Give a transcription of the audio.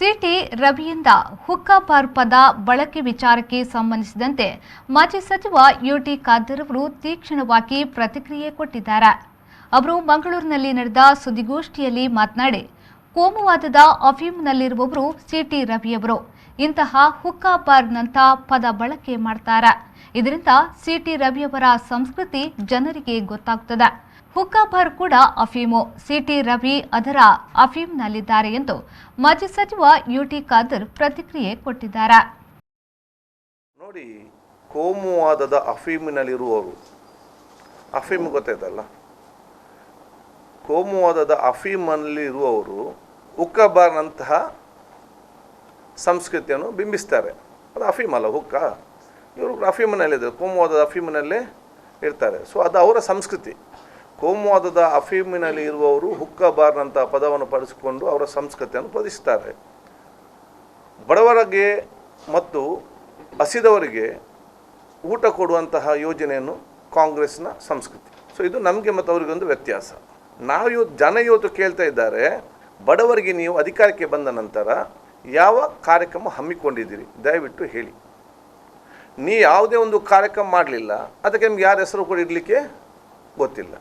City ರವಿಯಿಂದ ಹುಕ್ಕಾ bar ಪದ ಬಳಕೆ ವಿಚಾರಕ್ಕೆ ಸಂಬಂಧಿಸಿದಂತೆ ಮಾಜಿ ಸಚಿವ ಯುಟಿ ಖಾದರ್ ಅವರು ತೀಕ್ಷ್ಣವಾಗಿ ಪ್ರತಿಕ್ರಿಯೆ ಕೊಟ್ಟಿದ್ದಾರೆ. ಅವರು ಮಂಗಳೂರಿನಲ್ಲಿ ನಡೆದ ಸುದ್ದಿಗೋಷ್ಠಿಯಲ್ಲಿ ಮಾತನಾಡಿ, ಕೋಮುವಾದದ ಅಫೀಮ್ನಲ್ಲಿರುವವರು ಸಿಟಿ ರವಿಯವರು. ಇಂತಹ ಹುಕ್ಕಾ ಬಾರ್ನಂತ ಪದ ಬಳಕೆ ಮಾಡ್ತಾರೆ. ಇದರಿಂದ ಸಿಟಿ ರವಿಯವರ ಸಂಸ್ಕೃತಿ ಜನರಿಗೆ ಗೊತ್ತಾಗುತ್ತದೆ. ಹುಕ್ಕಾ ಬಾರ್ ಕೂಡ ಅಫೀಮು. ಸಿಟಿ ರವಿ ಅದರ ಅಫೀಮ್ನಲ್ಲಿದ್ದಾರೆ ಎಂದು ಮಾಜಿ ಸಚಿವ ಯುಟಿ ಖಾದರ್ ಪ್ರತಿಕ್ರಿಯೆ ಕೊಟ್ಟಿದ್ದಾರೆ. ನೋಡಿ, ಕೋಮುವಾದದ ಅಫೀಮಿನಲ್ಲಿರುವವರು, ಅಫೀಮ್ ಗೊತ್ತಾಯ್ತಲ್ಲ, ಕೋಮುವಾದದ ಅಫೀಮಲ್ಲಿರುವವರು ಹುಕ್ಕಾ ಬಾರ್ನಂತಹ ಸಂಸ್ಕೃತಿಯನ್ನು ಬಿಂಬಿಸ್ತಾರೆ. ಅದು ಅಫೀಮ್ ಅಲ್ಲ, ಹುಕ್ಕಾ. ಇವರು ಅಫೀಮಿನಲ್ಲಿದ್ದಾರೆ, ಕೋಮುವಾದದ ಅಫೀಮಿನಲ್ಲೇ ಇರ್ತಾರೆ. ಸೊ ಅದು ಅವರ ಸಂಸ್ಕೃತಿ. ಕೋಮುವಾದದ ಅಫೀಮಿನಲ್ಲಿ ಇರುವವರು ಹುಕ್ಕಾ ಬಾರ್ನಂಥ ಪದವನ್ನು ಬಳಸಿಕೊಂಡು ಅವರ ಸಂಸ್ಕೃತಿಯನ್ನು ಪ್ರದರ್ಶಿಸ್ತಾರೆ. ಬಡವರಿಗೆ ಮತ್ತು ಹಸಿದವರಿಗೆ ಊಟ ಕೊಡುವಂತಹ ಯೋಜನೆಯನ್ನು ಕಾಂಗ್ರೆಸ್ನ ಸಂಸ್ಕೃತಿ. ಸೊ ಇದು ನಮಗೆ ಮತ್ತು ಅವರಿಗೊಂದು ವ್ಯತ್ಯಾಸ. ಜನ ಇವತ್ತು ಕೇಳ್ತಾ ಇದ್ದಾರೆ, ಬಡವರಿಗೆ ನೀವು ಅಧಿಕಾರಕ್ಕೆ ಬಂದ ನಂತರ ಯಾವ ಕಾರ್ಯಕ್ರಮ ಹಮ್ಮಿಕೊಂಡಿದ್ದೀರಿ, ದಯವಿಟ್ಟು ಹೇಳಿ. ಯಾವುದೇ ಒಂದು ಕಾರ್ಯಕ್ರಮ ಮಾಡಲಿಲ್ಲ, ಅದಕ್ಕೆ ನಿಮ್ಗೆ ಯಾರ ಹೆಸರು ಕೂಡ ಇಡಲಿಕ್ಕೆ ಗೊತ್ತಿಲ್ಲ.